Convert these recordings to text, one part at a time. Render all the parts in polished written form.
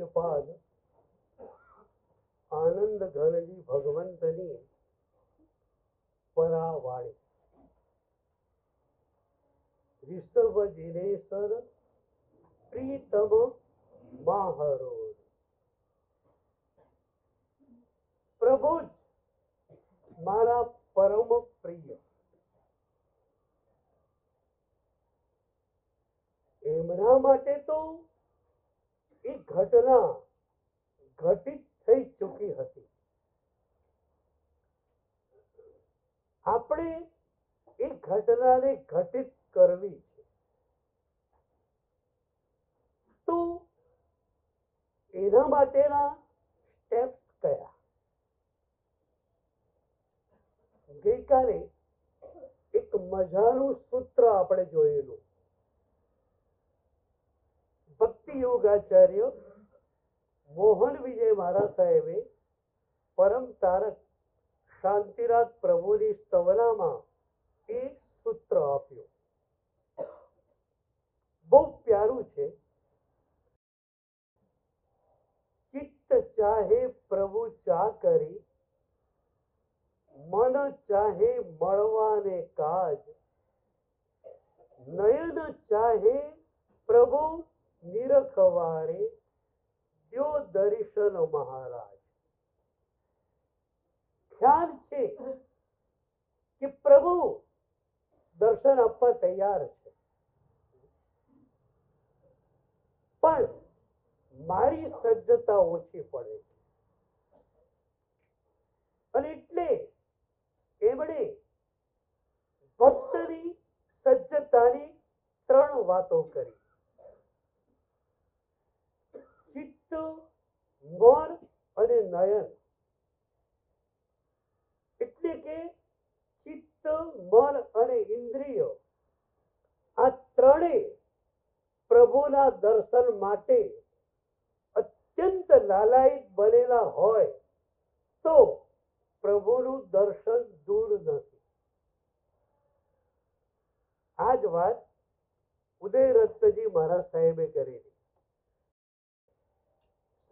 પૂજ્યપાદ આનંદ ઘનજી ભગવંતની પરાવાણી ऋषभ जिनेश्वर प्रीतम माहरो प्रभु मारा परम प्रिय एमना माटे तो एक घटना घटित થઈ ચૂકી હતી. આપણે એ ઘટનાને ઘટિત કરવી છે તો એના માટેના સ્ટેપ્સ કયા? ગઈકાલે એક મજાનું સૂત્ર આપણે જોયેલું. ભક્તિ યોગાચાર્ય મોહન વિજય મહારાજ સાહેબે પરમ તારક શાંતિરાજ પ્રભુની સ્તવનામાં એક સૂત્ર આપ્યું. બહુ પ્યારું છે. ચિત્ત ચાહે પ્રભુ ચા કરી, મન ચાહે મળવાને કાજ, નયન ચાહે પ્રભુ નિરખવારે, દ્યો દર્શન મહારાજ. ખ્યાલ છે કે પ્રભુ દર્શન આપવા તૈયાર છે, પણ મારી સજ્જતા ઓછી પડે છે અને એટલે એમણે ભક્તની સજ્જતાની 3 વાતો કરી. ચિત્ત, મન અને નયન. એટલે કે ચિત્ત, મન અને ઇન્દ્રિયો આ ત્રણેય પ્રભુના દર્શન માટે અત્યંત લાલાયિત બનેલા હોય તો પ્રભુનું દર્શન દૂર નથી. આ જ વાત ઉદયરત્નજી મહારાજ સાહેબે કરેલી.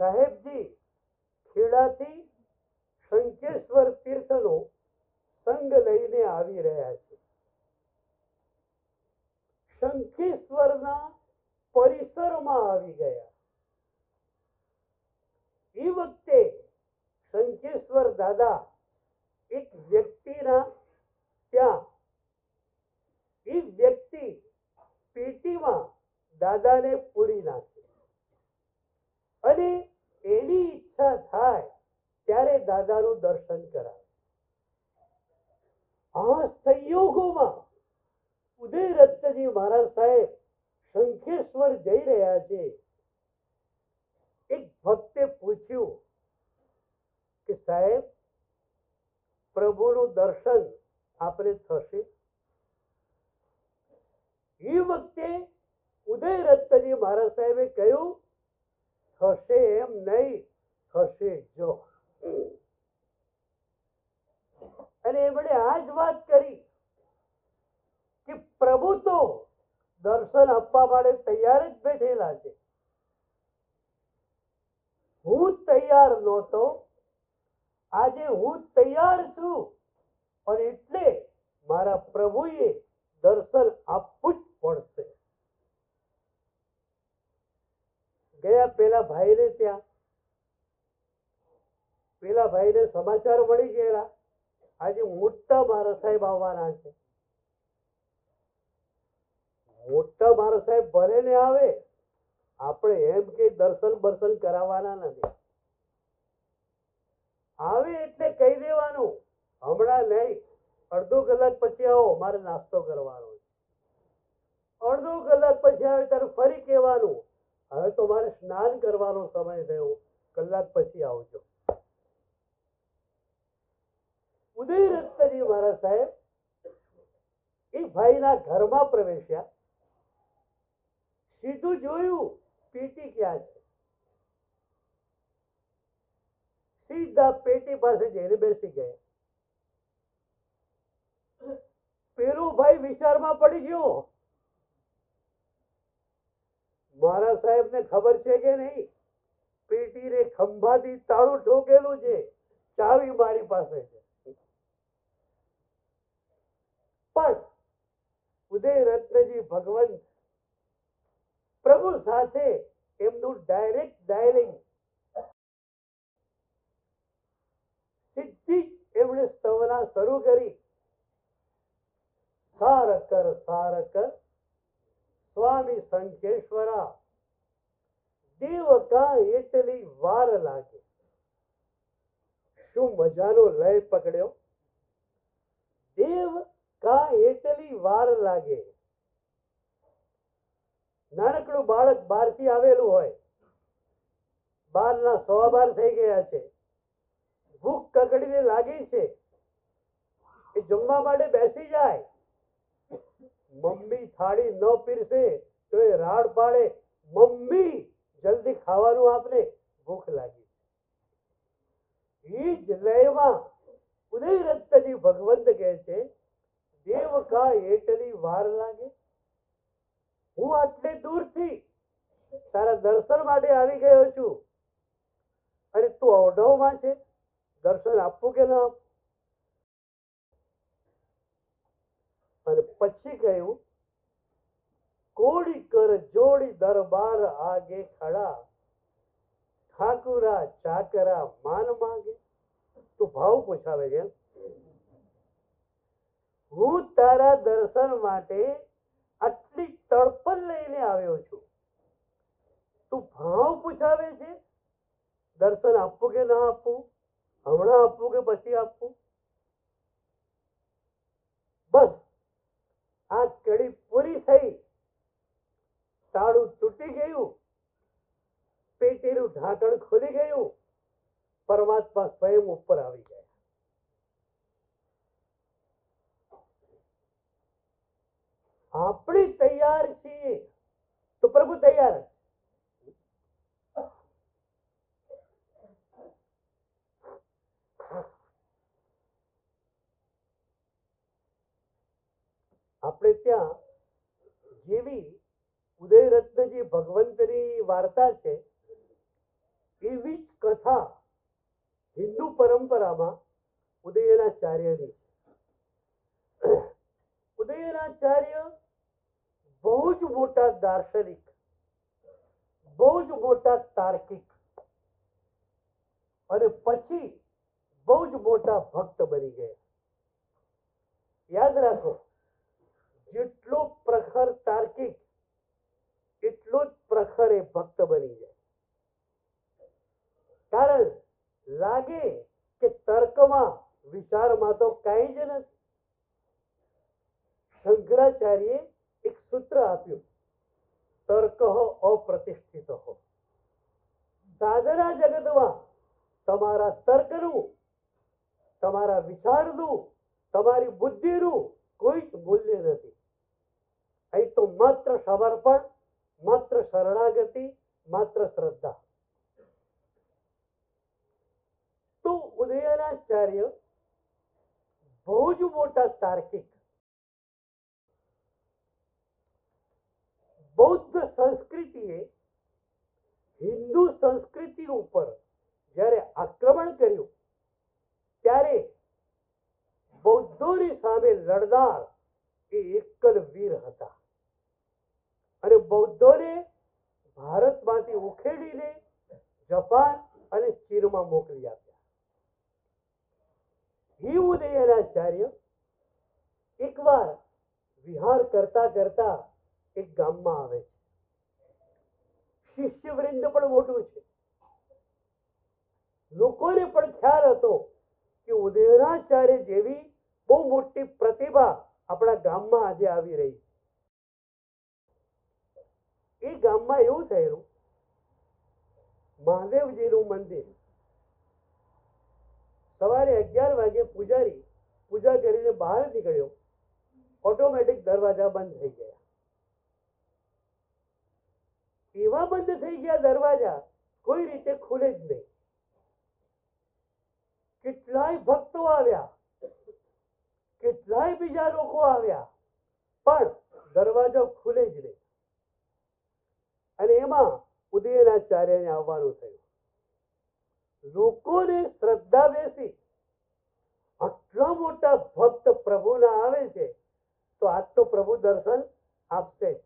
સાહેબજી ખેડાથી શંખેશ્વર તીર્થનો સંગ લઈને આવી રહ્યા છે. શંખેશ્વરના પરિસરમાં આવી ગયા. એ વખતે શંખેશ્વર દાદા એક વ્યક્તિના ત્યાં એ વ્યક્તિ પેટીમાં દાદાને પૂરી નાખે અને એની ઈચ્છા થાય ત્યારે દાદાનું દર્શન કરાવે. આ સંયોગોમાં ઉદયરત્નજી મહારાજ સાહેબ શંખેશ્વર જઈ રહ્યા છે. એક ભક્તે પૂછ્યું કે સાહેબ, પ્રભુનું દર્શન આપણે થશે? એ વખતે ઉદયરત્નજી મહારાજ સાહેબે કહ્યું, થશે એમ નહીં, થશે જો. અને એમણે આ જ વાત કરી કે પ્રભુ તો દર્શન આપવા માટે તૈયાર જ બેઠેલા છે. હું તૈયાર નહોતો, આજે હું તૈયાર છું અને એટલે મારા પ્રભુએ દર્શન આપવું જ પડશે. ગયા પેલા ભાઈને ત્યાં, પેલા ભાઈને સમાચાર મળી ગયેલા આજે મોટા મહારાજ સાહેબ આવવાના છે. મોટા મહારાજ સાહેબ ભલે ને આવે, આપણે એમ કે દર્શન બર્શન કરાવવાના નથી. આવે એટલે કહી દેવાનું, હમણાં નહીં, અડધો કલાક પછી આવો, મારે નાસ્તો કરવાનો છે. અડધો કલાક પછી આવે ત્યારે ફરી કહેવાનું, હવે તો મારે સ્નાન કરવાનો સમય થયો, કલાક પછી આવજો. ઉદયરત્નજી મહારાજ સાહેબ એ ભાઈના ઘરમાં પ્રવેશ્યા. સીધું જોયું પેટી ક્યાં છે. સીધા પેટી પાસે જઈને બેસી ગયા. પેલો ભાઈ વિચારમાં પડી ગયો, મહારાજ સાહેબ ને ખબર છે કે નહીં પેટીને ખંભાથી તાળું ઠોકેલું છે, ચાવી મારી પાસે છે. પણ ઉદયરત્નજી ભગવંત પ્રભુ સાથે એમનું ડાયરેક્ટ ડાયલિંગ સીધી એમણે સ્તવના શરૂ કરી. સારકર સારકર સ્વામી શંખેશ્વરા, દેવ કા એટલી વાર લાગે. શું મજાનો લય પકડ્યો. દેવ કા એટલી વાર લાગે. નાનકડું બાળક બહારથી આવેલું હોય, 12ના 12:15 થઈ ગયા છે, ભૂખ કકડીને લાગી છે, એ જમવા માટે બેસી જાય, મમ્મી થાળી ન પીરસે તો એ રાડ પાડે, મમ્મી જલ્દી ખાવાનું આપને, ભૂખ લાગી. એ જ લયમાં ઉદયરત્નજી ભગવંત કહે છે, દેવ કા એટલી વાર લાગે. હું આટલે દૂરથી તારા દર્શન માટે આવી ગયો છું, અને તું ઓઢવમાં છે, દર્શન આપવું કે ન આપવું. અને પછી કહ્યું, કોડી કર જોડી દરબાર આગે ખડા, ઠાકુરા ચાકરા માન માંગે. તું ભાવ પૂછાવે છે. હું તારા દર્શન માટે આટલી તડપણ લઈને આવ્યો છું, તું ભાવ પૂછાવે છે. દર્શન આપવું કે ના આપવું, હમણાં આપવું કે પછી આપવું. બસ આ કડી પૂરી થઈ, તાળું તૂટી ગયું, પેટીનું ઢાંકણ ખુલી ગયું, પરમાત્મા સ્વયં ઉપર આવી ગયા. આપણે તૈયાર છીએ તો પ્રભુ તૈયાર છે. આપણે ત્યાં જેવી ઉદયરત્નજી ભગવંતની વાર્તા છે, એવી જ કથા હિન્દુ પરંપરામાં ઉદયનાચાર્યની છે. ઉદયનાચાર્ય બહુ જ મોટા દાર્શનિક, બહુ જ મોટા તાર્કિક, અને પછી બહુ જ મોટા ભક્ત બની ગયા. યાદ રાખો, જેટલો પ્રખર તાર્કિક એટલો જ પ્રખર એ ભક્ત બની જાય. કારણ લાગે કે તર્કમાં વિચારમાં તો કઈ જ નથી. શંકરાચાર્ય એક સૂત્ર આપ્યું, તર્ક અપ્રતિષ્ઠિત. સાધના જગતમાં તમારા તર્કનું, તમારા વિચારનું, તમારી બુદ્ધિનું કોઈ જ મૂલ્ય નથી. અહીં તો માત્ર સમર્પણ, માત્ર શરણાગતિ, માત્ર શ્રદ્ધા. તો ઉદયનાચાર્ય બહુ જ મોટા તાર્કિક, બૌદ્ધ સંસ્કૃતિએ હિન્દુ સંસ્કૃતિ ઉપર જ્યારે આક્રમણ કર્યું, ત્યારે બૌદ્ધોની સામે લડનાર એ એકલ વીર હતા. અને બૌદ્ધોને ભારતમાંથી ઉખેડીને જાપાન અને ચીનમાં મોકલી આપ્યા. હી ઉદયનાચાર્ય એકવાર વિહાર કરતા કરતા એક ગામમાં આવે છે. શિષ્યવૃંદ પણ મોટું છે. લોકોને પણ ખ્યાલ હતો કે ઉદયનાચાર્ય જેવી બહુ મોટી પ્રતિભા આપણા ગામમાં આજે આવી રહી છે. એ ગામમાં એવું થયેલું, મહાદેવજીનું મંદિર સવારે 11 વાગે પૂજારી પૂજા કરીને બહાર નીકળ્યો, ઓટોમેટિક દરવાજા બંધ થઈ ગયા. એવા બંધ થઈ ગયા દરવાજા, કોઈ રીતે ખુલે જ નહીં. કેટલાય ભક્તો આવ્યા, કેટલાય બીજા લોકો આવ્યા, પણ દરવાજો ખુલે જ નહીં. અને એમાં ઉદયનાચાર્યને આવવાનું થયું. લોકોને શ્રદ્ધા બેસી આટલા મોટા ભક્ત પ્રભુના આવે છે તો આજ તો પ્રભુ દર્શન આપશે જ.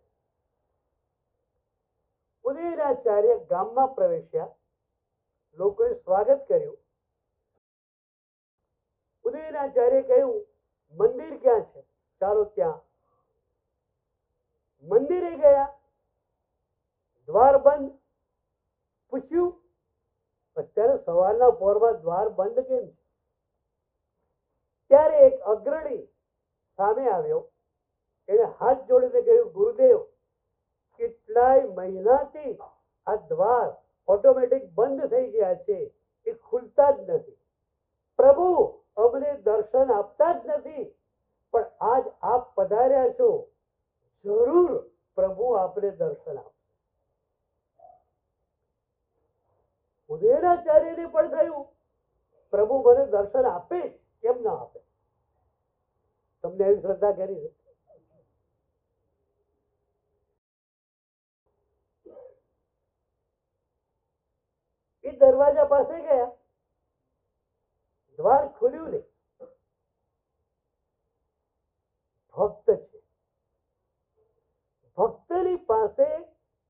ઉદયનાચાર્ય ગામમાં પ્રવેશ્યા. લોકોએ સ્વાગત કર્યું. ઉદયનાચાર્ય કહ્યું, મંદિર ક્યાં છે? ચાલો ત્યાં. મંદિરે ગયા, દ્વાર બંધ. પૂછ્યું, અત્યારે સવારના પોરમાં દ્વાર બંધ કેમ છે? ત્યારે એક અગ્રણી સામે આવ્યો. એને હાથ જોડીને કહ્યું, ગુરુદેવ, કેટલાય મહિનાથી આ દ્વાર ઓટોમેટિક બંધ થઈ ગયા છે, એ ખુલતા જ નથી. પ્રભુ અમને દર્શન આપતા જ નથી, પણ આજ આપ પધાર્યા છો, જરૂર પ્રભુ આપને દર્શન આપે. ઉદયનાચાર્યને પણ થયું, પ્રભુ મને દર્શન આપે, કેમ ના આપે? તમને એવી શ્રદ્ધા કરી છે? એ દરવાજા પાસે ગયા, દ્વાર ખુલ્યું નહીં. ભક્ત છે. ભક્તની પાસે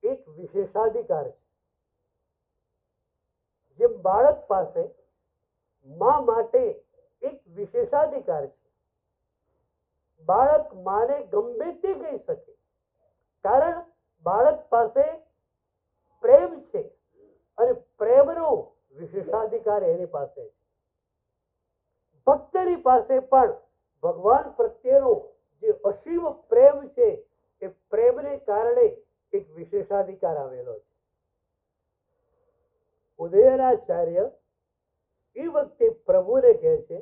એક વિશેષાધિકાર છે. જેમ બાળક પાસે મા માટે એક વિશેષાધિકાર છે. બાળક માને ગમે તે કહી શકે, કારણ બાળક પાસે પ્રેમ છે અને પ્રેમનો વિશેષાધિકાર એની પાસે છે. ભક્તની પાસે પણ ભગવાન પ્રત્યેનો જે અસીમ પ્રેમ છે એ પ્રેમને કારણે એક વિશેષાધિકાર આવેલો છે. ઉદયનાચાર્ય એ વખતે પ્રભુને કહે છે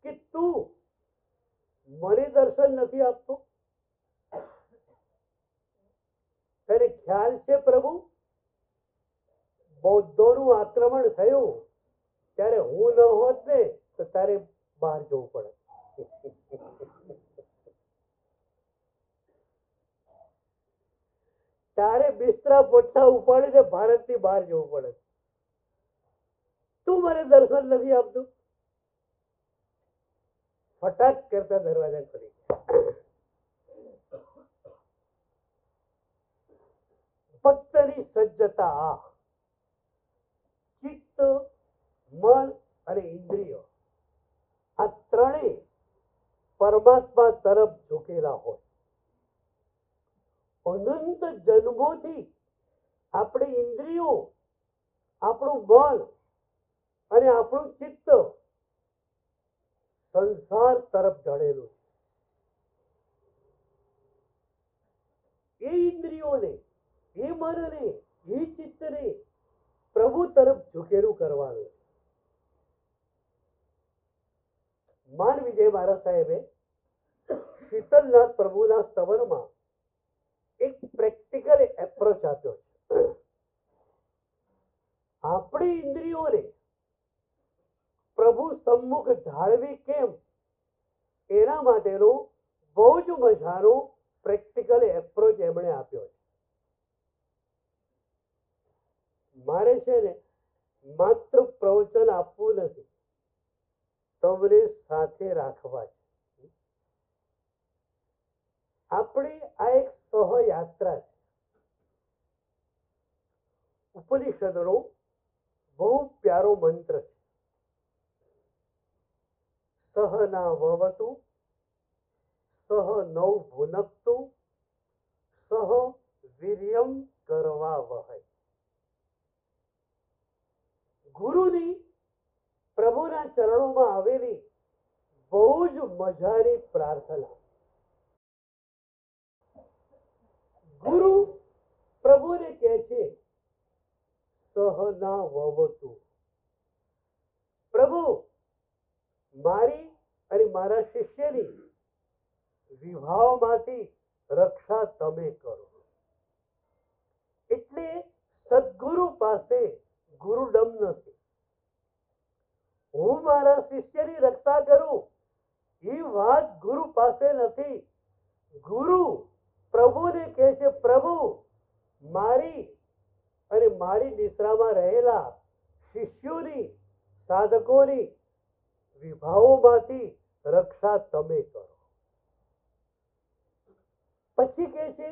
કે તું મને દર્શન નથી આપતો. તને ખ્યાલ છે પ્રભુ, બૌદ્ધોનું આક્રમણ થયું ત્યારે હું ન હોત ને તો તારે બહાર જવું પડે. તારે બિસ્તરા પોટલા ઉપાડીને ભારતની બહાર જવું પડે. તું મને દર્શન નથી આપતું. ફટાક કરતા દરવાજા ખોલી. ભક્તની સજ્જતા, ચિત્ત, મન અને ઇન્દ્રિયો આ ત્રણેય પરમાત્મા તરફ ઝૂકેલા હોય. અનંત જન્મોથી આપણી ઇન્દ્રિયો, આપણું મન અને આપણું ચિત્ત સંસાર તરફ ઢળેલું છે. એ ઇન્દ્રિયોને, એ મનને, એ ચિત્તને પ્રભુ તરફ ઝુકેલું કરવાનું. માન વિજય મહારાજ સાહેબે શીતલનાથ પ્રભુના સ્તવનમાં એક પ્રેક્ટિકલ એપ્રોચ આપ્યો છે. આપણી ઇન્દ્રિયોને પ્રભુ સમ્મુખ ઢાળવી કેમ, એના માટેનો બહુ જ મજાનો પ્રેક્ટિકલ એપ્રોચ એમણે આપ્યો છે. મારે છે ને માત્ર પ્રવચન આપવું નથી, તમને સાથે રાખવા છે. આપણી આ એક સહયાત્રા છે. ઉપનિષદનો બહુ પ્યારો મંત્ર છે. સહના ભવતુ સહ નૌ ભુનક્તુ સહ વીર્યમ કરવા વહય. ગુરુની પ્રભુના ચરણોમાં આવેલી બહુ જ મજાની પ્રાર્થના. ગુરુ પ્રભુને કહે છે સહના વવતુ. પ્રભુ, મારી અને મારા શિષ્યની વિભાવમાંથી રક્ષા તમે કરો. એટલે સદગુરુ પાસે ગુરુડમ નથી. હું મારા શિષ્યની રક્ષા કરું એ વાત ગુરુ પાસે નથી. ગુરુ પ્રભુને કહે છે પ્રભુ, મારી અને મારી નિશ્રામાં રહેલા શિષ્યોની સાધકોની વિભાવોમાંથી રક્ષા તમે કરો. પછી કે છે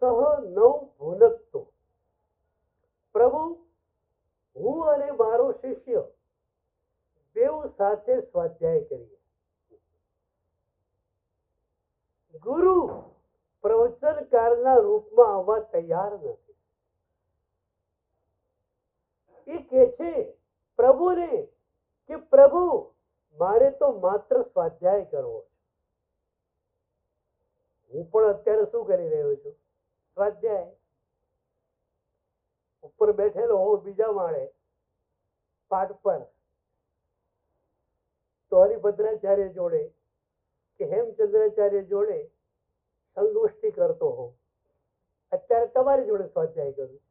સહ નવ ભૂનકતો, પ્રભુ હું અને મારો શિષ્ય બેઉ સાથે સ્વાધ્યાય કરીએ. ગુરુ પ્રવચનકારના રૂપમાં આવવા તૈયાર નથી. એ કે છે પ્રભુને કે પ્રભુ મારે તો માત્ર સ્વાધ્યાય કરવો. હું પણ અત્યારે શું કરી રહ્યો છું? સ્વાધ્યાય. ઉપર બેઠેલો હો બીજા માળે પાઠ પર, તો હરિભદ્રાચાર્ય જોડે કે હેમચંદ્રાચાર્ય જોડે સંગોષ્ઠી કરતો હો. અત્યારે તમારી જોડે સ્વાધ્યાય કરું.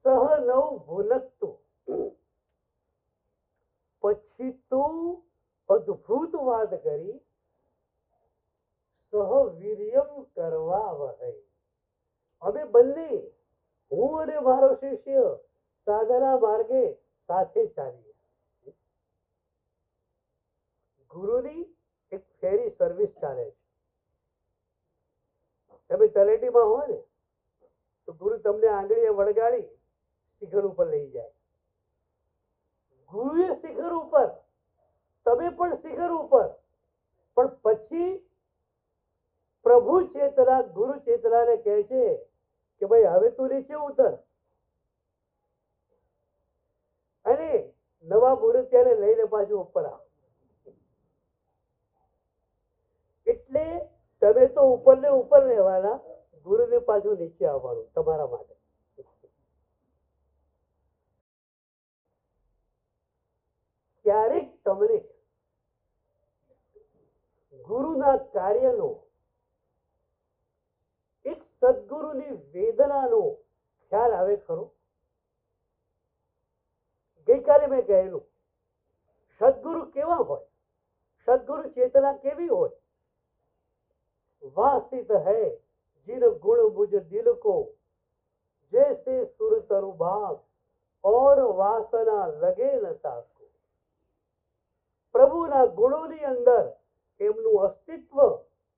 સહ નવ ભૂનકતું. પછી તો અદ્ભુત વાત કરી, સહ વીર્યમ કરવા વહે. અમે બંને, હું અને મારો શિષ્ય સાધના માર્ગે સાથે ચાલીએ. ગુરુની એક ફેરી સર્વિસ ચાલે છે. તમે તલેટીમાં હોય ને તો ગુરુ તમને આંગળીએ વળગાડી શિખર ઉપર લઈ જાય. ગુરુએ શિખર ઉપર, તમે પણ શિખર ઉપર, પણ પછી પ્રભુ ચેતના ગુરુ ચેતનાને કહે છે કે ભાઈ હવે તું નીચે ઉતર. અને નવા મુહૂર્ત્યાને લઈને પાછું ઉપર આવ. એટલે તમે તો ઉપર ને ઉપર રહેવાના, ગુરુને પાછું નીચે આવવાનું તમારા માટે. ક્યારેક તમને ગુરુના કાર્યનો, એક સદગુરુની વેદનાનો ખ્યાલ આવે ખરો? ગઈકાલે મેં કહેલું સદગુરુ કેવા હોય, સદગુરુ ચેતના કેવી હોય? वासित है जिन गुण मुझ दिल को, जैसे सुर तरु बाग और वासना लगे न ताको. પ્રભુના ગુણોની અંદર એમનું અસ્તિત્વ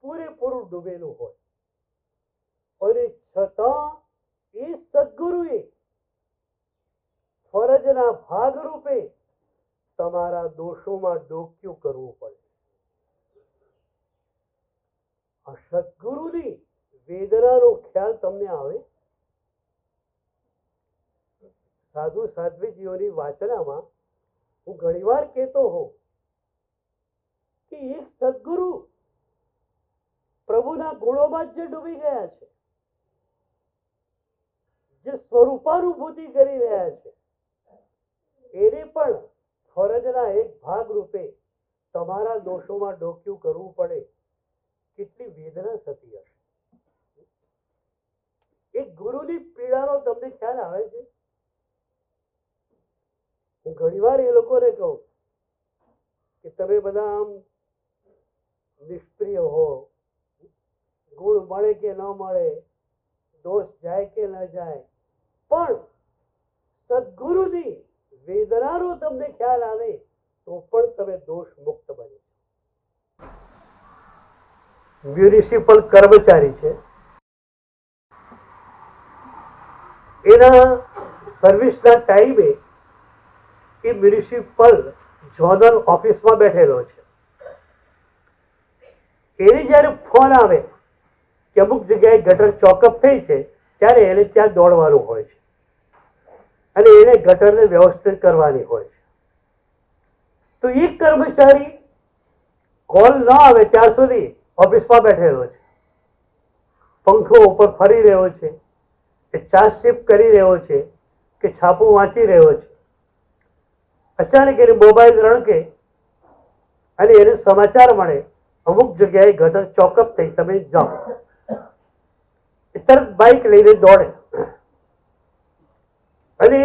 પૂરેપૂરું ડૂબેલું હોય, અને છતાં એ સદગુરુએ ફરજના ભાગરૂપે તમારા દોષોમાં ડોક્યું કરવું પડે. સદગુરુની વેદનાનો ખ્યાલ તમને આવે? સાધુ સાધ્વીજીઓની વાચનામાં હું ઘણીવાર કહેતો હોઉં કે એક સદગુરુ પ્રભુના ગુણોમાં જ જે ડૂબી ગયા છે, જે સ્વરૂપાનુભૂતિ કરી રહ્યા છે, એને પણ ફરજના એક ભાગ રૂપે તમારા દોષોમાં ડોક્યું કરવું પડે. કેટલી વેદના થતી હશે? એક ગુરુની પીડાનો તમને ખ્યાલ આવે છે? હું ઘણીવાર એ લોકોને કહું કે તમે બધા આમ નિષ્પ્રિય હો, ગુણ મળે કે ન મળે, દોષ જાય કે ન જાય, પણ સદગુરુની વેદનાનો તમને ખ્યાલ આવે તો પણ તમે દોષ મુક્ત બને. મ્યુનિસિપલ કર્મચારી છે, એના સર્વિસના ટાઈમે એ મ્યુનિસિપલ ઝોનલ ઓફિસમાં બેઠેલો છે. એને જ્યારે ફોન આવે કે અમુક જગ્યાએ ગટર ચોકઅપ થઈ છે, ત્યારે એને ત્યાં દોડવાનું હોય છે અને એને ગટરને વ્યવસ્થિત કરવાની હોય છે. તો એક કર્મચારી કોલ ન આવે ત્યાં સુધી ઓફિસમાં બેઠેલો છે, પંખો ઉપર ફરી રહ્યો છે, કે ચા સિપ કરી રહ્યો છે, કે છાપું વાંચી રહ્યો છે. અચાનક એને મોબાઈલ રણકે અને એને સમાચાર મળે અમુક જગ્યાએ ગટર ચોકઅપ થઈ, તમે જાઓ. તરત બાઇક લઈને દોડે અને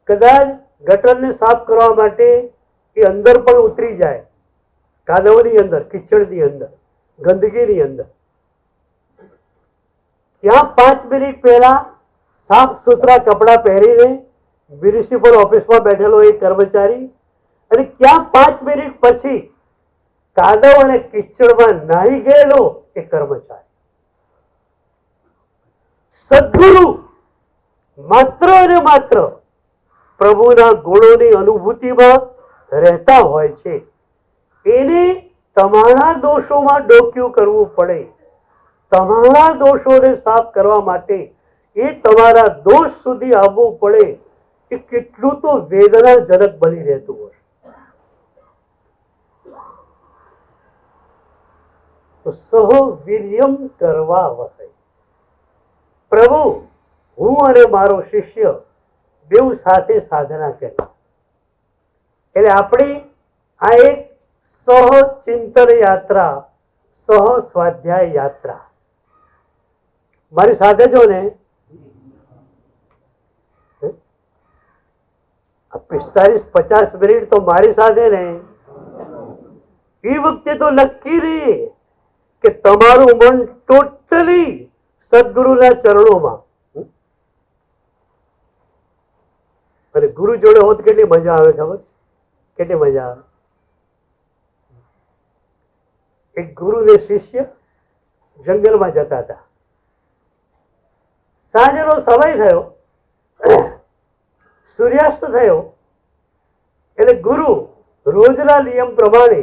કદાચ ગટરને સાફ કરવા માટે એ અંદર પણ ઉતરી જાય, કાદવની અંદર, કિચડની અંદર, ગંદકીની અંદર. ત્યાં 5 મિનિટ પહેલા સાફ સુથરા કપડાં પહેરીને મ્યુનિસિપલ ઓફિસમાં બેઠેલો એક કર્મચારી, અને ક્યાં 5 મિનિટ પછી કાદવ અને કિચડમાં નાહી ગયેલો એક કર્મચારી. સદગુરુ માત્ર અને માત્ર પ્રભુના ગુણોની અનુભૂતિમાં રહેતા હોય છે. એને તમારા દોષોમાં ડોક્યું કરવું પડે. તમારા દોષોને સાફ કરવા માટે એ તમારા દોષ સુધી આવવું પડે. એ કેટલું તો વેદનાજનક બની રહેતું હોય. તો સહવીર્યમ કરવા વહે. પ્રભુ, હું અને મારો શિષ્ય બેઉ સાથે સાધના કરી. એટલે આપણી આ એક સહચિંતન યાત્રા, સહ સ્વાધ્યાય યાત્રા. મારી સાથે જો ને, 45-50 મિનિટ તો મારી સાથે ને, એ વખતે તો નક્કી નહીં કે તમારું મન ટોટલી સદગુરુના ચરણોમાં. અને ગુરુ જોડે હોત કેટલી મજા આવે, ખબર? કેટલી મજા આવે. એક ગુરુ ને શિષ્ય જંગલમાં જતા હતા. સાંજનો સમય થયો, સૂર્યાસ્ત થયો, એટલે ગુરુ રોજના નિયમ પ્રમાણે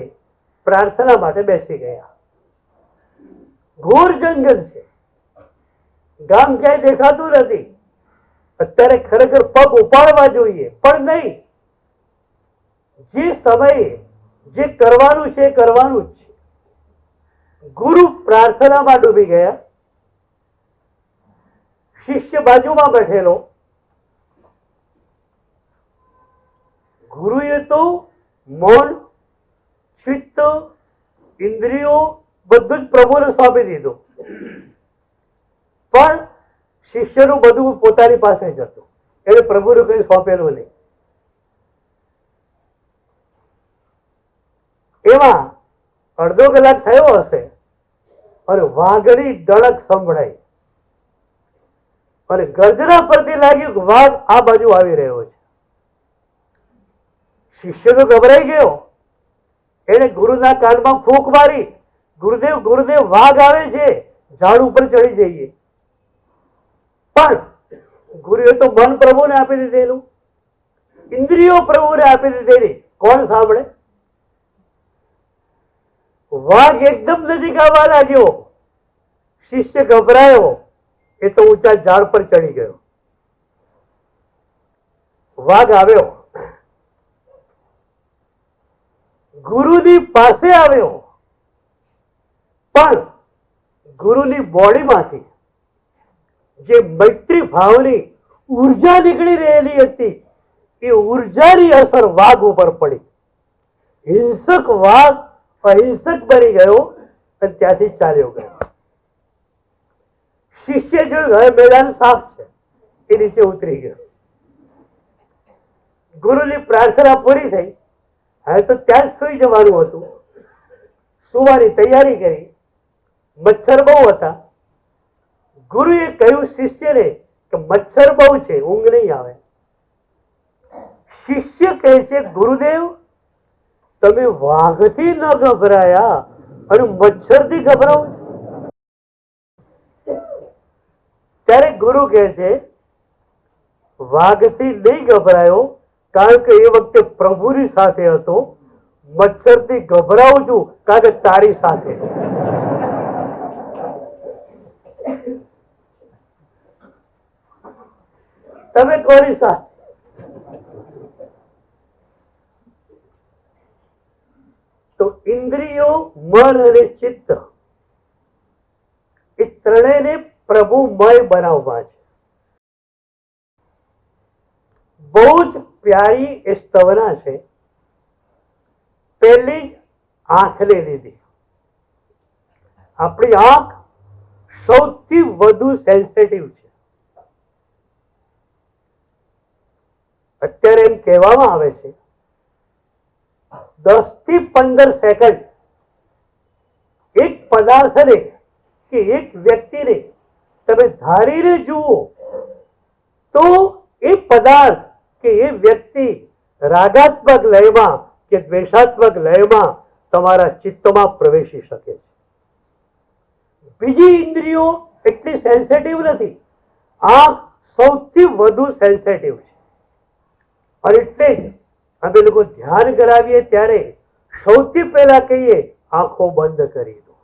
પ્રાર્થના માટે બેસી ગયા. ઘોર જંગલ છે, ગામ ક્યાંય દેખાતું નથી. અત્યારે ખરેખર પગ ઉપાડવા જોઈએ, પણ નહીં. જે સમયે જે કરવાનું છે એ કરવાનું જ છે. ગુરુ પ્રાર્થનામાં ડૂબી ગયા. શિષ્ય બાજુમાં બેઠેલો. ગુરુએ તો મન, ચિત્ત, ઇન્દ્રિયો બધું જ પ્રભુને સોંપી દીધું, પણ શિષ્યનું બધું પોતાની પાસે જ હતું. એટલે પ્રભુને કઈ સોંપેલું નહીં. એમાં અડધો કલાક થયો હશે અને વાઘની ડણક સંભળાઈ, અને ગર્જના પરથી લાગ્યું કે વાઘ આ બાજુ આવી રહ્યો છે. શિષ્ય તો ગભરાઈ ગયો. એને ગુરુના કાનમાં ફૂંક મારી, ગુરુદેવ ગુરુદેવ વાઘ આવે છે, ઝાડ ઉપર ચડી જઈએ. પણ ગુરુએ તો મન પ્રભુને આપી દીધેલું, ઇન્દ્રિયો પ્રભુને આપી દીધેલી. કોણ સાંભળે? વાઘ એકદમ નજીક આવવા લાગ્યો. શિષ્ય ગભરાયો, એ તો ઊંચા ઝાડ પર ચડી ગયો. વાઘ આવ્યો, ગુરુની પાસે આવ્યો, પણ ગુરુની બોડીમાંથી જે મૈત્રી ભાવની ઉર્જા નીકળી રહેલી હતી, એ ઉર્જાની અસર વાઘ ઉપર પડી. હિંસક વાઘ અહિંસક બની ગયો અને ત્યાંથી ચાલ્યો ગયો. શિષ્ય જોયું હવે મેદાન સાફ છે, એ નીચે ઉતરી ગયો. ગુરુની પ્રાર્થના પૂરી થઈ. હવે તો ત્યાં જ સુઈ જવાનું હતું. સુવાની તૈયારી કરી. મચ્છર બહુ હતા. ગુરુએ કહ્યું શિષ્યને કે મચ્છર બહુ છે, ઊંઘ નહીં આવે. શિષ્ય કહે છે, ગુરુદેવ તમે વાઘથી ન ગભરાયા અને મચ્છરથી ગભરાવો. ત્યારે ગુરુ કહે છે, વાઘથી નહીં ગભરાયો કારણ કે એ વખતે પ્રભુની સાથે હતો. મચ્છરથી ગભરાવું છું કારણ કે તારી સાથે. તમે કોની સાથે? તો ઇન્દ્રિયો, મન અને ચિત્ત એ ત્રણેયને પ્રભુમય બનાવવા છે. બહુ જ પ્યારી એ સ્તવના છે. પહેલી જ આંખને લીધી. આપણી આંખ સૌથી વધુ સેન્સિટિવ છે. અત્યારે એમ કહેવામાં આવે છે 10 થી 15 સેકન્ડ એક પદાર્થને કે એક વ્યક્તિને તમે ધારીને જુઓ તો એ પદાર્થ કે એ વ્યક્તિ રાગાત્મક લયમાં કે દ્વેષાત્મક લયમાં તમારા ચિત્તમાં પ્રવેશી શકે છે. બીજી ઇન્દ્રિયો એટલી સેન્સિટિવ નથી. આંખ સૌથી વધુ સેન્સિટિવ છે. અને એટલે જ અમે લોકો ધ્યાન કરાવીએ ત્યારે સૌથી પહેલા કહીએ આંખો બંધ કરી દો.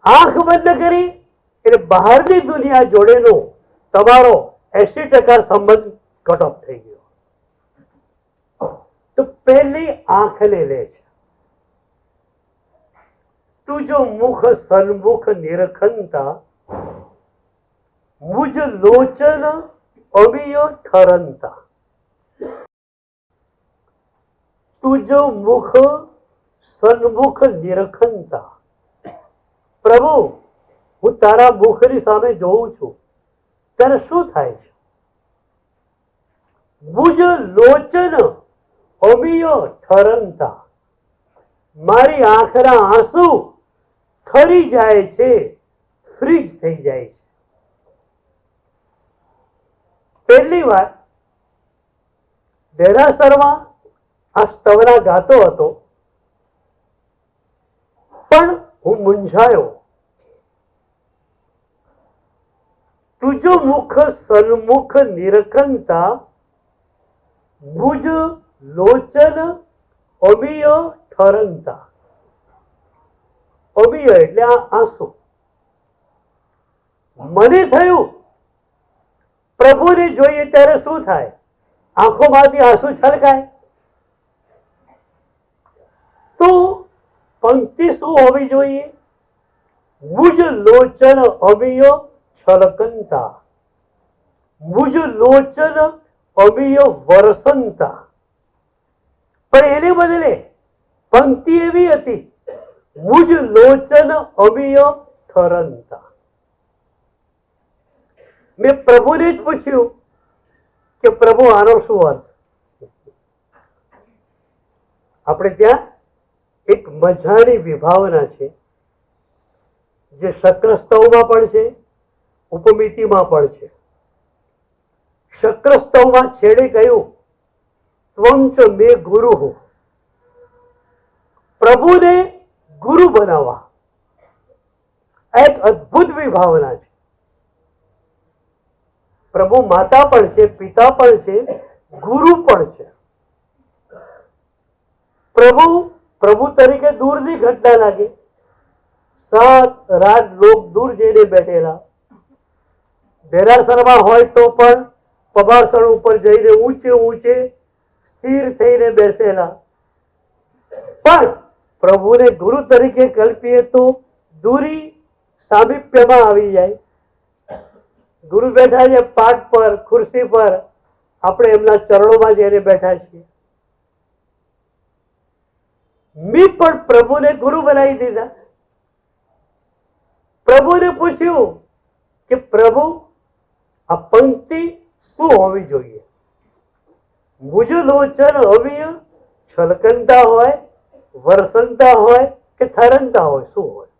આંખ બંધ કરી એટલે બહારની દુનિયા જોડેનો તમારો 80% સંબંધ કટ ઓફ થઈ ગયો. તો પહેલી આંખને લે છે. તુજો મુખ સન્મુખ નિરખંતા મુજ લોચન અમિય ઠરંતા. તુજો મુખ સન્મુખ નિરખંતા. પ્રભુ, હું તારા મુખની સામે જોઉં છું ત્યારે શું થાય છે? મુજ લોચન અમિય ઠરંતા. મારી આંખના આંસુ ઠરી જાય છે, ફ્રીજ થઈ જાય છે. પહેલી વાર દેરાસરમાં આ સ્તવના ગાતો હતો, પણ હું મૂંઝાયો. તુજો મુખ સન્મુખ નિરખંતા મુજ લોચન અમિય ઠરંતા. અમિય એટલે આ આંસુ. મને થયું પ્રભુને જોઈએ ત્યારે શું થાય? આંખોમાંથી આંસુ છલકાય. તો પંક્તિ શું હોવી જોઈએ? મુજ લોચન અમિય છલકંતા મુજ લોચન અમિય વરસંતા. પણ એને બદલે પંક્તિ એવી હતી, મુજ લોચન અમિય ઠરંતા. મેં પ્રભુને જ પૂછ્યું કે પ્રભુ આનો શું અર્થ? આપણે ત્યાં એક મજાની વિભાવના છે જે શક્રસ્તવમાં પણ છે, ઉપમિતિમાં પણ છે. શક્રસ્તવમાં છેડે કહ્યું ત્વં ચ મે ગુરુ. પ્રભુને ગુરુ બનાવવા એક અદ્ભુત વિભાવના છે. પ્રભુ માતા પણ છે, પિતા પણ છે, ગુરુ પણ છે. પ્રભુ તરીકે દૂરની ઘટના લાગે. 7 રાત લોક દૂર જઈને બેઠેલા, દેરાસરમાં હોય તો પણ પબાસણ ઉપર જઈને ઊંચે ઊંચે સ્થિર થઈને બેસેલા. પણ પ્રભુને ગુરુ તરીકે કલ્પીએ તો દૂરી સામીપ્યમાં આવી જાય. ગુરુ બેઠા છે પાટ પર, ખુરશી પર, આપણે એમના ચરણોમાં જઈને બેઠા છીએ. મેં પણ પ્રભુને ગુરુ બનાવી દીધા. પ્રભુને પૂછ્યું કે પ્રભુ, આ પંક્તિ શું હોવી જોઈએ? મુજ લોચન અમિય છલકંતા હોય, વરસંતા હોય કે ઠરંતા હોય, શું હોય?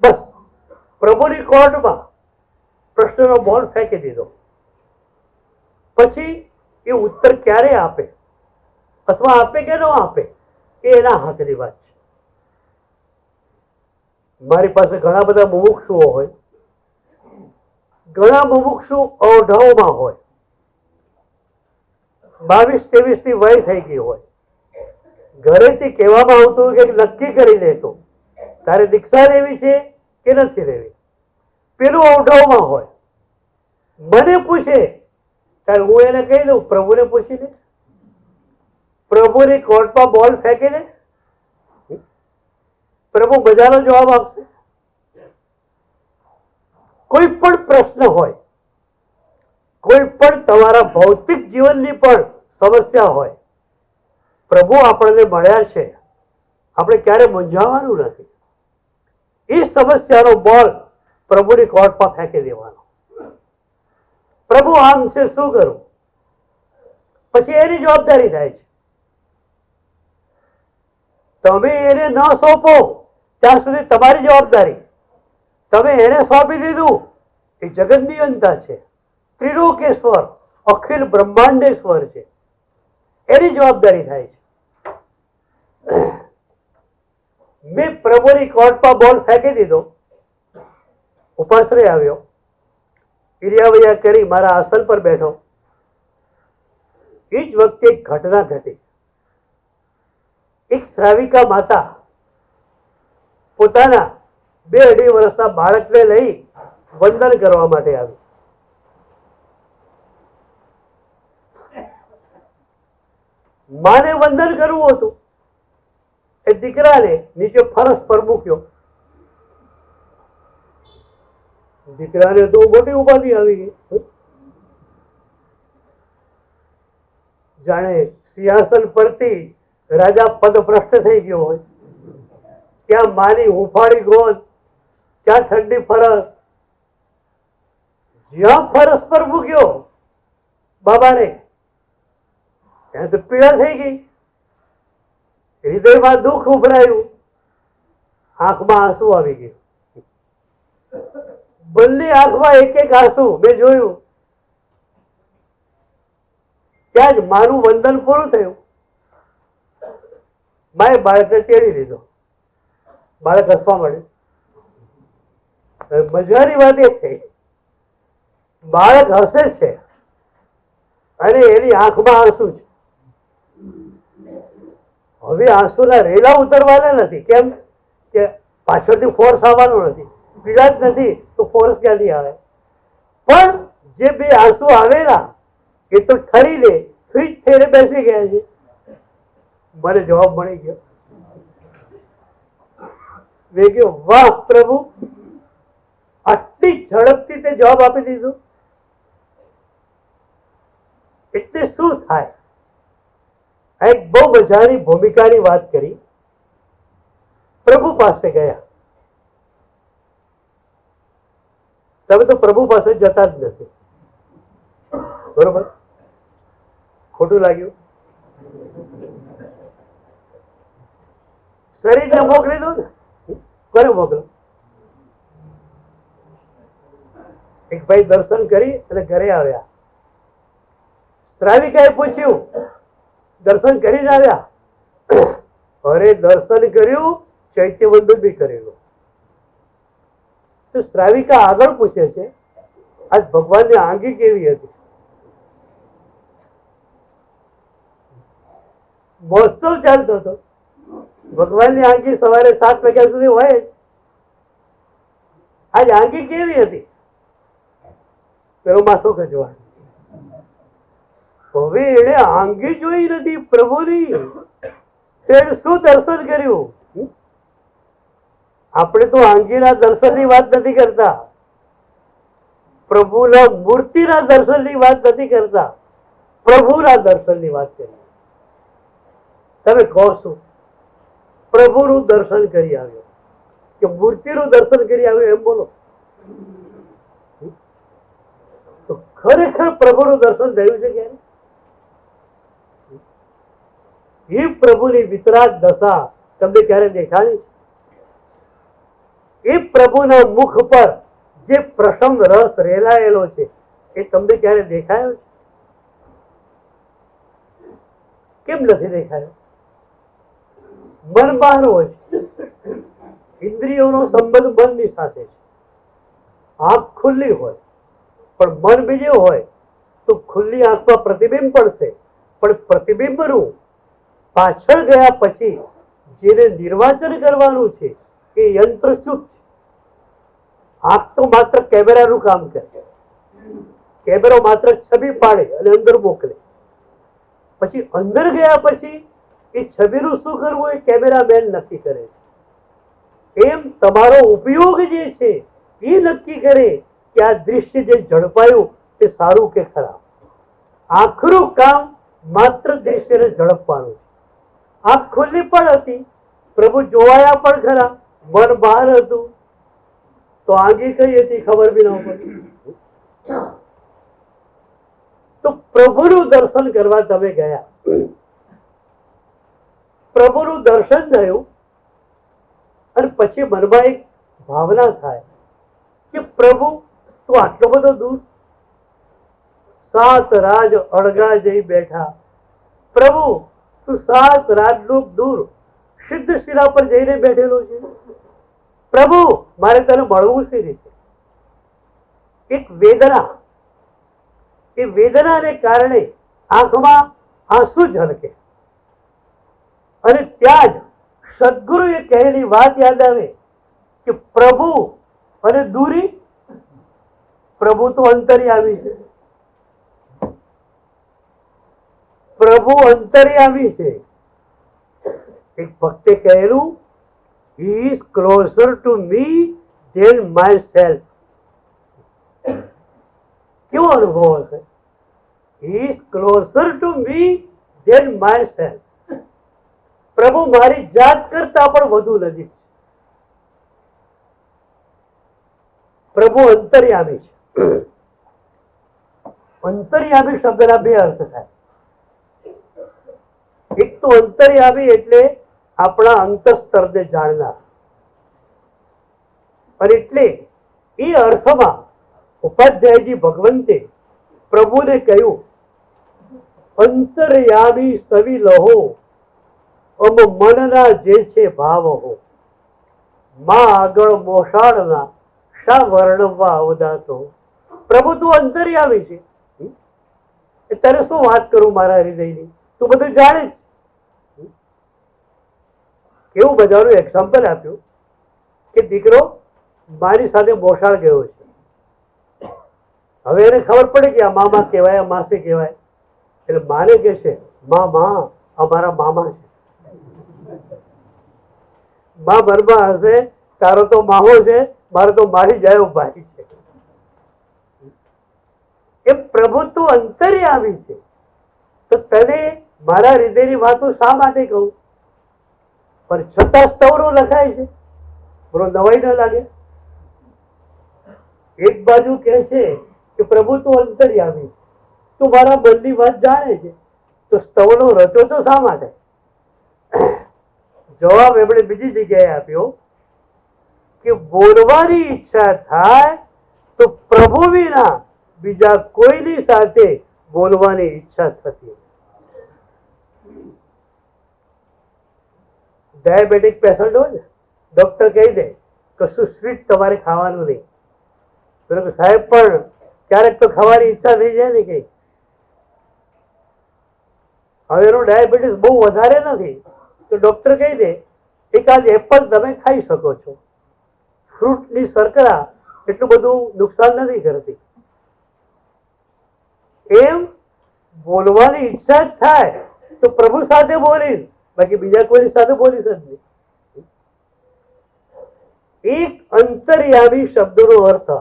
બસ પ્રભુની કોર્ટમાં પ્રશ્નનો બોલ ફેંકી દીધો. પછી એ ઉત્તર ક્યારે આપે અથવા આપે કે ન આપે એ એના હાથની વાત છે. મારી પાસે ઘણા બધા મુમુક્ષુઓ હોય, ઘણા મુમુક્ષુ અઢાવમાં હોય, 22-23 ની વય થઈ ગઈ હોય. ઘરેથી કહેવામાં આવતું કે નક્કી કરી લેતો તારે દીક્ષા લેવી છે કે નથી લેવી. પેલું અવઢવમાં હોય, મને પૂછે ત્યારે હું એને કહી દઉં પ્રભુને પૂછી લે. પ્રભુની કોર્ટમાં બોલ ફેંકીને પ્રભુ બધાનો જવાબ આપશે. કોઈ પણ પ્રશ્ન હોય, કોઈ પણ તમારા ભૌતિક જીવનની પણ સમસ્યા હોય, પ્રભુ આપણને મળ્યા છે, આપણે ક્યારે મૂંઝાવાનું નથી. એ સમસ્યાનો બોલ પ્રભુની કોર્ટમાં ફેંકી દેવાનો. પ્રભુ આમ છે, શું કરું? પછી એની જવાબદારી થાય છે. તમે એને ન સોંપો ત્યાં સુધી તમારી જવાબદારી. તમે એને સોંપી દીધું. એ જગતની અંતા છે, ત્રિલોકેશ્વર, અખિલ બ્રહ્માંડેશ્વર છે, એની જવાબદારી થાય છે. મેં પ્રભુની કોર્ટમાં બોલ ફેંકી દીધો, ઉપાશ્રય આવ્યો, ઈરિયાવૈયા કરી મારા આસન પર બેઠો. એ જ વખતે એક ઘટના ઘટી. એક શ્રાવિકા માતા પોતાના 2-2.5 વર્ષના બાળકને લઈ વંદન કરવા માટે આવી. માને વંદન કરવું હતું. એ દીકરાને નીચે ફરસ પર મૂક્યો. દીકરાને તો મોટી ઉપાધિ આવી ગઈ. જાણે સિંહાસન પરથી રાજા પદભ્રષ્ટ થઈ ગયો હોય. ત્યાં માની હુંફાળી ગોદ, ત્યાં ઠંડી ફરસ. જ્યાં ફરસ પર મૂક્યો બાબાને, ત્યાં તો પીડા થઈ ગઈ. હૃદયમાં દુઃખ ઉભરાયું, આંખમાં આંસુ આવી ગયું. બંને આંખમાં એક એક આંસુ મેં જોયું. ત્યાં જ મારું વંદન પૂરું થયું. માએ બાળકને તેડી લીધો. બાળક હસવા મળ્યું. મજાની વાત એ થઈ, બાળક હસે છે અને એની આંખમાં આંસુ છે. હવે આંસુના રેલા ઉતરવાના નથી. કેમ કે પાછળથી ફોર્સ આવવાનો નથી, પીડા જ નથી તો ફોર્સ ક્યાંથી આવે? પણ જે બે આંસુ આવેલા એ તો ઠરીને ફ્રીજ થઈને બેસી ગયા છે. મને જવાબ મળી ગયો. મેં કહ્યું, વાહ પ્રભુ, આટલી ઝડપથી તે જવાબ આપી દીધો. એટલે શું થાય? આ એક બહુ મજાની ભૂમિકાની વાત કરી. પ્રભુ પાસે ગયા. તમે તો પ્રભુ પાસે જતા જ નથી, બરોબર? ખોટું લાગ્યું? શરીરને મોકલી દો ને. કોને મોકલો? એક ભાઈ દર્શન કરી અને ઘરે આવ્યા. શ્રાવિકાએ પૂછ્યું, દર્શન કરીને આવ્યા? અરે દર્શન કર્યું, ચૈત્યવંદન બી કરેલું. તો શ્રાવિકા આગળ પૂછે છે, આજ ભગવાનની આંગી કેવી હતી? મહોત્સવ ચાલતો હતો. ભગવાનની આંગી સવારે 7 વાગ્યા સુધી હોય. આજ આંગી કેવી હતી? પેલો માથું ખજવાનું. હવે એને આંગી જોઈ નથી પ્રભુની, તેને શું દર્શન કર્યું? આપણે તો આંગીના દર્શનની વાત નથી કરતા, પ્રભુના મૂર્તિના દર્શનની વાત નથી કરતા, પ્રભુના દર્શનની વાત કરીએ. તમે કહો છો પ્રભુનું દર્શન કરી આવ્યો કે મૂર્તિનું દર્શન કરી આવ્યો? એમ બોલો. તો ખરેખર પ્રભુનું દર્શન થયું છે ક્યારે? એ પ્રભુની વિતરાગ દશા તમને ક્યારે દેખાણી? એ પ્રભુના મુખ પર જે પ્રસન્ન રસ રેલાયેલો છે એ તમને ક્યારે દેખાયો? કેમ નથી દેખાયો? મન બહાર હોય છે. ઇન્દ્રિયોનો સંબંધ મનની સાથે છે. આંખ ખુલ્લી હોય પણ મન બીજે હોય તો ખુલ્લી આંખમાં પ્રતિબિંબ પડશે, પણ પ્રતિબિંબનું પાછળ ગયા પછી જેને નિર્વાચન કરવાનું છે એ યંત્રચૂત છે. આંખ તો માત્ર કેમેરાનું કામ કરે. કેમેરો માત્ર છબી પાડે અને અંદર મોકલે. પછી અંદર ગયા પછી એ છબીનું શું કરવું એ કેમેરામેન નક્કી કરે છે. એમ તમારો ઉપયોગ જે છે એ નક્કી કરે કે આ દૃશ્ય જે ઝડપાયું તે સારું કે ખરાબ. આખરું કામ માત્ર દૃશ્યને ઝડપવાનું છે. આંખ ખુલ્લી પણ હતી, પ્રભુ જોવાયા પણ ખરા, મન બહાર હતું, તો આંગી કઈ હતી ખબર બી ન પડી. તો પ્રભુનું દર્શન કરવા તમે ગયા, પ્રભુનું દર્શન થયું અને પછી મનમાં એક ભાવના થાય પ્રભુ તું આટલો બધો દૂર, 7 રાજ અળગા જઈ બેઠા. પ્રભુ તું 7 રાજલોક દૂર સિદ્ધ શિલા પર જઈને બેઠેલો છે. પ્રભુ મારે તને મળવું છે રીતે. એક વેદના, એ વેદનાને કારણે આંખમાં આંસુ ઝલકે અને ત્યાં જ સદગુરુએ કહેલી વાત યાદ આવે કે પ્રભુ અને દૂરી. પ્રભુ તો અંતર્યામી છે, પ્રભુ અંતર્યામી છે. એક ભક્તે કહેલું, he is closer to me than myself. કેવો અનુભવ હશે? he is closer to me than myself. પ્રભુ મારી જાત કરતા પણ વધુ નજીક છે. પ્રભુ અંતર્યામી છે. અંતર્યામી શબ્દના 2 અર્થ થાય. એક તો અંતર્યામી એટલે આપણા અંતસ્તરને જાણનાર, અને એટલે એ અર્થમાં ઉપાધ્યાયજી ભગવંતે પ્રભુને કહ્યું, અંતર્યામી સવી લહો અમ મનના જે છે ભાવ હો, માં આગળ મોસાળના શા વર્ણવવા અવદાતો. પ્રભુ તું અંતર્યામી છે. તારે શું વાત કરું મારા હૃદયની, તું બધું જાણે જ. કેવું મજાનું એક્ઝામ્પલ આપ્યું કે દીકરો મારી સાથે મોસાળ ગયો છે. હવે એને ખબર પડે કે આ મામા કહેવાય, આ માસી કહેવાય. એટલે માને કે છે, માં અમારા મામા છે. માં મનમાં હશે, તારો તો મામો છે, મારો તો મારી જાય ભાઈ છે. એ પ્રભુ તું અંતર્યામી છે. તો તને મારા હૃદયની વાતો શા માટે કહું? પણ છતાં સ્તવરો લખાય છે. બરો નવાઈ ન લાગે? એક બાજુ કહે છે કે પ્રભુ તું અંતર્યામી છે, તું મારા મનની વાત જાણે છે, તો સ્તવનો રચો તો શા માટે? જવાબ એમણે બીજી જગ્યાએ આપ્યો કે બોલવાની ઈચ્છા થાય તો પ્રભુ વિના બીજા કોઈની સાથે બોલવાની ઈચ્છા થતી. ડાયાબેટિક પેશન્ટ હોય ને, ડોક્ટર કહી દે કશું સ્વીટ તમારે ખાવાનું નહીં. સાહેબ પણ ક્યારેક તો ખાવાની ઈચ્છા થઈ જાય ને કઈ. હવે એનું ડાયાબિટીસ બહુ વધારે નથી તો ડોક્ટર કહી દે એકાદ એપલ તમે ખાઈ શકો છો. ફ્રૂટની શર્કરા એટલું બધું નુકસાન નથી કરતી. એમ બોલવાની ઈચ્છા જ થાય તો પ્રભુ સાથે બોલીશ, બાકી બીજા કોઈની સાથે બોલીશ જ નહીં. એક અંતર્યામી શબ્દનો અર્થ.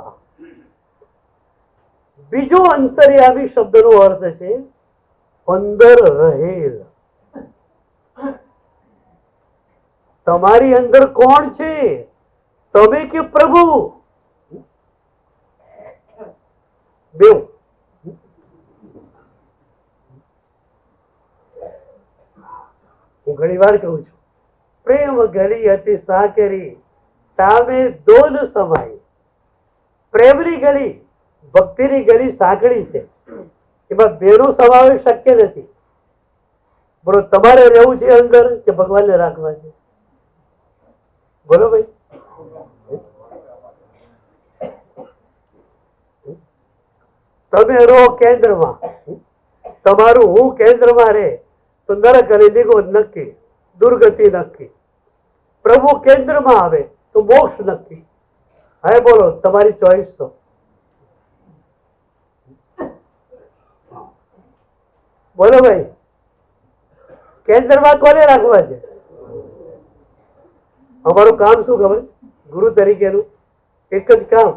બીજો અંતર્યામી શબ્દનો અર્થ છે અંદર રહેલ. તમારી અંદર કોણ છે? તમે કે પ્રભુ? બેવ. હું ઘણી વાર કહું છું, પ્રેમ ગલી હતી સાકેરી તામે દોન સમાય. પ્રેમની ગલી, ભક્તિની ગલી સાંકળી છે, એમાં બેનો સમાવેશ શક્ય નથી. બોલો તમારે રહેવું છે અંદર કે ભગવાનને રાખવા છે? બોલો ભાઈ. તમે રહો કેન્દ્રમાં, તમારું હું કેન્દ્રમાં રહે તો નરક અને નિગોદ નક્કી, દુર્ગતિ નક્કી. પ્રભુ કેન્દ્રમાં આવે તો મોક્ષ નક્કી. હવે બોલો તમારી ચોઈસ તો. બોલો ભાઈ, કેન્દ્રમાં કોને રાખવા છે? અમારું કામ શું ખબર? ગુરુ તરીકેનું એક જ કામ,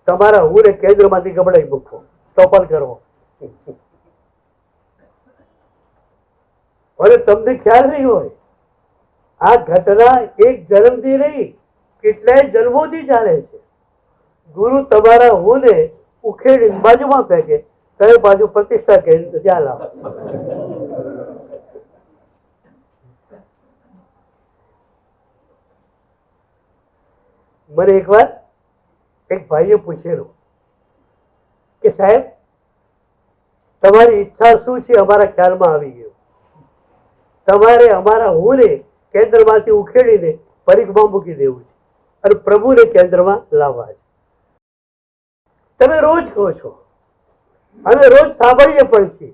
તમારા હું ને કેન્દ્રમાંથી ગબડાઈ મૂકવો, ટોપલ કરવો. અને તમને ખ્યાલ નહીં હોય, આ ઘટના એક જન્મથી નહીં કેટલાય જન્મોથી ચાલે છે. ગુરુ તમારા હું ને ઉખેડી બાજુમાં ફેંકે, કઈ બાજુ પ્રતિષ્ઠા કરી ત્યાં લાવો. મને એક વાર એક ભાઈએ પૂછેલું કે સાહેબ તમારી ઈચ્છા શું છે, અમારા ખ્યાલમાં આવી ગયું, તમારે અમારા હુંને કેન્દ્રમાંથી ઉખેડીને પરીખમાં મૂકી દેવું છે અને પ્રભુને કેન્દ્રમાં લાવવા છે. તમે રોજ કહો છો, અમે રોજ સાંભળીએ પણ છીએ,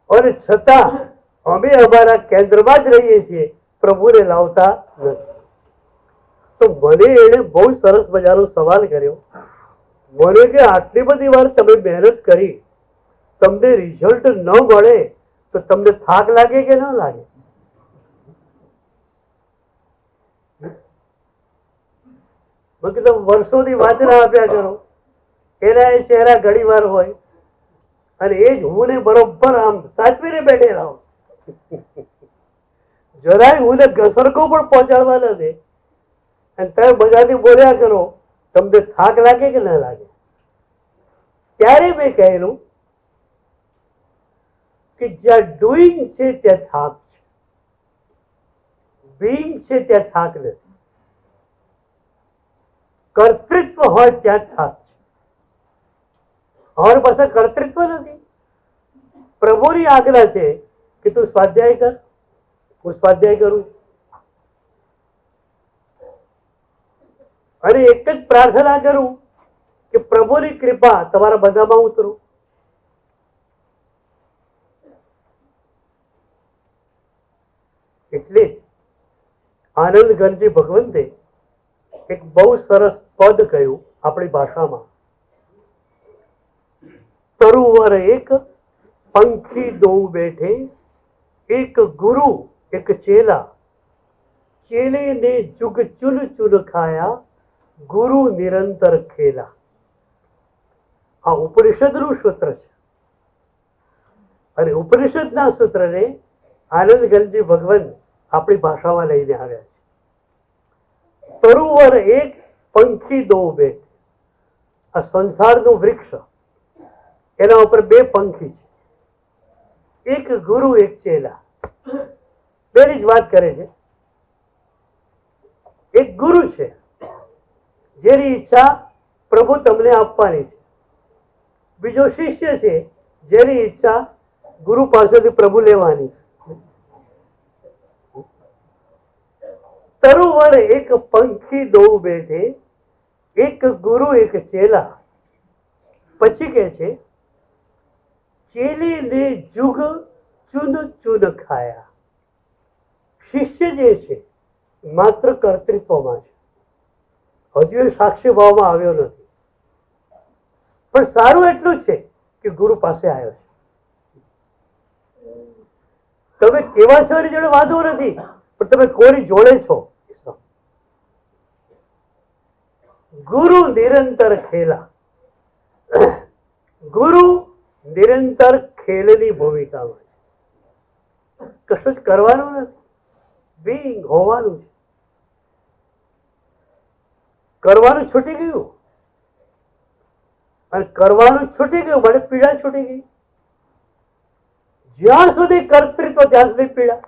અને છતાં અમે અમારા કેન્દ્રમાં જ રહીએ છીએ, પ્રભુને લાવતા નથી. તો મને એને બહુ સરસ મજાનો સવાલ કર્યો. મને કે આટલી બધી વાર તમે મહેનત કરી, તમને રિઝલ્ટ ન મળે તો તમને થાક લાગે કે ન લાગે? મેં કીધું વર્ષોથી વાંચના આપ્યા કરો, એના એ ચહેરા ઘણી વાર હોય અને એ જ હું ને બરોબર આમ સાચવીને બેઠેલા હોય. જરાય હું ને ઘસરકો પણ પહોંચાડવા નથી અને તમે બધાથી બોલ્યા કરો, તમને થાક લાગે કે ના લાગે? ત્યારે મેં કહેલું કે જ્યાં ડુઈંગ છે ત્યાં થાક છે, બીઈંગ છે ત્યાં થાક નથી. કર્તૃત્વ હોય ત્યાં થાક છે. અમારી પાસે કર્તૃત્વ નથી. પ્રભુની આજ્ઞા છે કે તું સ્વાધ્યાય કર, હું સ્વાધ્યાય કરું, અને એક જ પ્રાર્થના કરું કે પ્રભુની કૃપા તમારા બધામાં ઉતરું. એટલે આનંદ ગણજી ભગવંતે એક બહુ સરસ પદ કહ્યું આપણી ભાષામાં, તરુવર એક પંખી દો બેઠે, એક ગુરુ એક ચેલા, ચેલે ને જુગ ચુન ચુન ખાયા, ગુરુ નિરંતર ખેલા. આ ઉપનિષદનું સૂત્ર છે અને ઉપનિષદના સૂત્રને આનંદ ગંજી ભગવાન આપણી ભાષામાં લઈને આવ્યા છે. તરુવર એક પંખી દો બેઠે. આ સંસારનું વૃક્ષ, એના ઉપર બે પંખી છે, એક ગુરુ એક ચેલા. બેની જ વાત કરે છે. એક ગુરુ છે જેની ઈચ્છા પ્રભુ તમને આપવાની છે, બીજો શિષ્ય છે જેની ઈચ્છા ગુરુ પાસેથી પ્રભુ લેવાની છે. તરુવર એક પંખી દો બેઠે, એક ગુરુ એક ચેલા. પછી કે છે ચેલી ને જુગ ચુન ચુન ખાયા. શિષ્ય જે છે માત્ર કર્તૃત્વમાં છે, હજુ એ સાક્ષી ભાવમાં આવ્યો નથી, પણ સારું એટલું છે કે ગુરુ પાસે આવ્યો છે. તમે કેવા છો એની જોડે વાંધો નથી, પણ તમે કોની જોડે છો. ગુરુ નિરંતર ખેલા. ગુરુ નિરંતર ખેલની ભૂમિકામાં છે. કશું જ કરવાનું નથી, બીંગ હોવાનું છે. કરવાનું છૂટી ગયું, અને કરવાનું છૂટી ગયું મને પીડા છૂટી ગઈ. જ્યાં સુધી કર્તૃત્વ ત્યાં સુધી પીડા.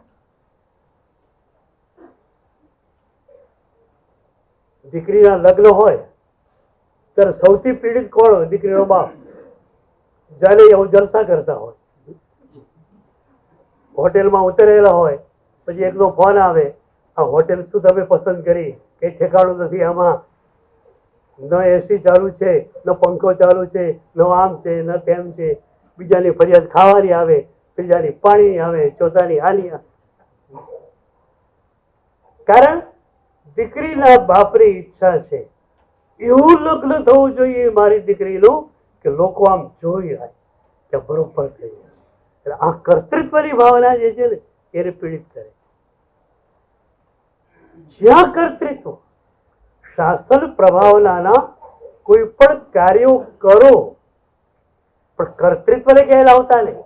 દીકરીના લગ્ન હોય ત્યારે સૌથી પીડિત કોણ હોય? દીકરીનો બાપ. જાણે એવું જલસા કરતા હોય, હોટેલમાં ઉતરેલા હોય, પછી એકનો ફોન આવે, આ હોટેલ શું તમે પસંદ કરી? કઈ ઠેકાણું નથી આમાં, ન એસી ચાલુ છે, ન પંખો ચાલુ છે, ન આમ છે, ન તેમ છે. બીજાની ફરિયાદ ખાવાની આવે, ત્રીજાની પાણીની આવે, ચોથાની આની આવે. કારણ દીકરીના બાપની ઈચ્છા છે એવું લગ્ન થવું જોઈએ મારી દીકરીનું કે લોકો આમ જોઈ જાય કે બરોબર થઈ જાય. એટલે આ કર્તૃત્વની ભાવના જે છે ને એને પીડિત કરે. જ્યાં કર્તૃત્વ, શાસન પ્રભાવનાના કોઈ પણ કાર્યો કરો, પણ કર્તૃત્વને ક્યાંય લાવતા નહીં.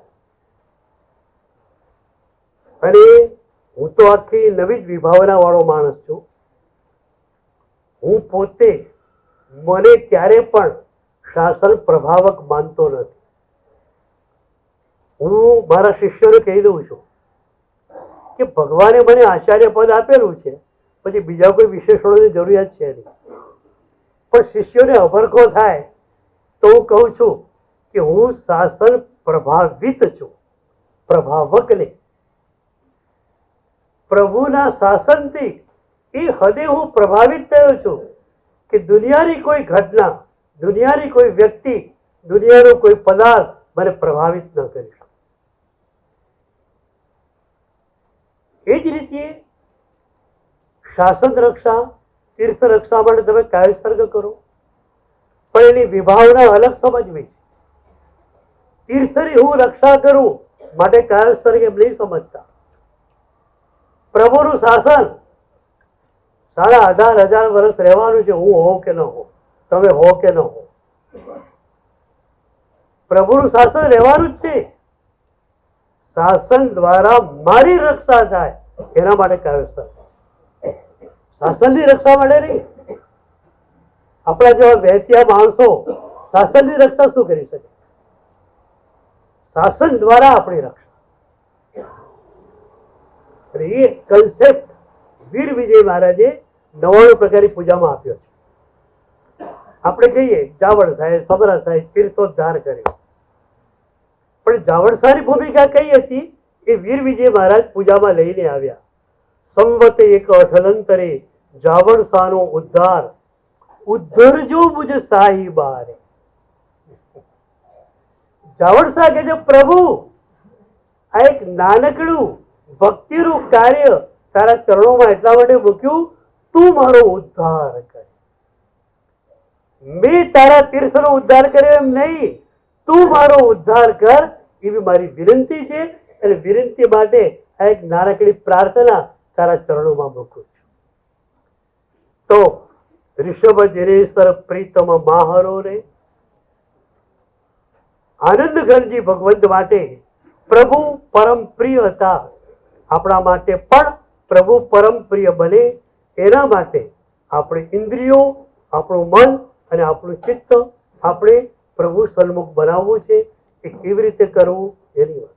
અને હું તો આખી નવી જ વિભાવના વાળો માણસ છું. હું પોતે મને ક્યારે પણ શાસન પ્રભાવક માનતો નથી. હું મારા શિષ્યોને કહી દઉં છું કે ભગવાને મને આચાર્ય પદ આપેલું છે, પછી બીજા કોઈ વિશેષણોની જરૂરિયાત છે નહીં. પણ શિષ્યોને અભરખો થાય તો હું કહું છું કે હું શાસન પ્રભાવિત છું, પ્રભાવક નહીં. પ્રભુના શાસનથી એ હદે હું પ્રભાવિત થયો છું કે દુનિયાની કોઈ ઘટના, દુનિયાની કોઈ વ્યક્તિ, દુનિયાનો કોઈ પદાર્થ મને પ્રભાવિત ન કરી શકે. એ જ રીતે શાસન રક્ષા, તીર્થ રક્ષા માટે તમે કાયસર્ગ કરો, પણ એની વિભાવના અલગ સમજવી છે. તીર્થની હું રક્ષા કરું માટે કાયસર્ગ એમ નહીં સમજતા. પ્રભુનું શાસન 18,500 વર્ષ રહેવાનું છે. હું હો કે ન હો, તમે હો કે ન હો, પ્રભુનું શાસન રહેવાનું જ છે. શાસન દ્વારા મારી રક્ષા થાય એના માટે કાયસર્ગ. શાસનની રક્ષા માટે નહીં. આપણા જેવા વહેત્યા માણસો શાસનની રક્ષા શું કરી શકે? શાસન દ્વારા આપણી રક્ષા. એ કન્સેપ્ટ વીર વિજય મહારાજે 99 પ્રકારની પૂજામાં આપ્યો છે. આપણે કહીએ જાવળ સાહેબ, સમરા સાહેબ તીર્થોદ્ધાર કર્યો, પણ જાવળ સાહેબની ભૂમિકા કઈ હતી એ વીર વિજય મહારાજ પૂજામાં લઈને આવ્યા. સંવતે એક અઠલંતરે જાવળ સાનો ઉદ્ધાર, ઉદ્ધરજો મુજ સાહિબારે. જાવળ શાહ કે છે પ્રભુ આ એક નાનકડું ભક્તિનું કાર્ય તારા ચરણોમાં એટલા માટે મૂક્યું, તું મારો ઉદ્ધાર કર. મેં તારા તીર્થનો ઉદ્ધાર કર્યો એમ નહીં, તું મારો ઉદ્ધાર કર એવી મારી વિનંતી છે. અને વિનંતી માટે આ એક નાનકડી પ્રાર્થના તારા ચરણોમાં મૂકું છું. તો ઋષભ જનેશ્વર પ્રીતમ માહરો રે, આનંદ ઘનજી ભગવંત માટે પ્રભુ પરમ પ્રિય હતા. આપણા માટે પણ પ્રભુ પરમ પ્રિય બને એના માટે આપણે ઇન્દ્રિયો, આપણું મન અને આપણું ચિત્ત આપણે પ્રભુ સન્મુખ બનાવવું છે. એ કેવી રીતે કરવું એની વાત.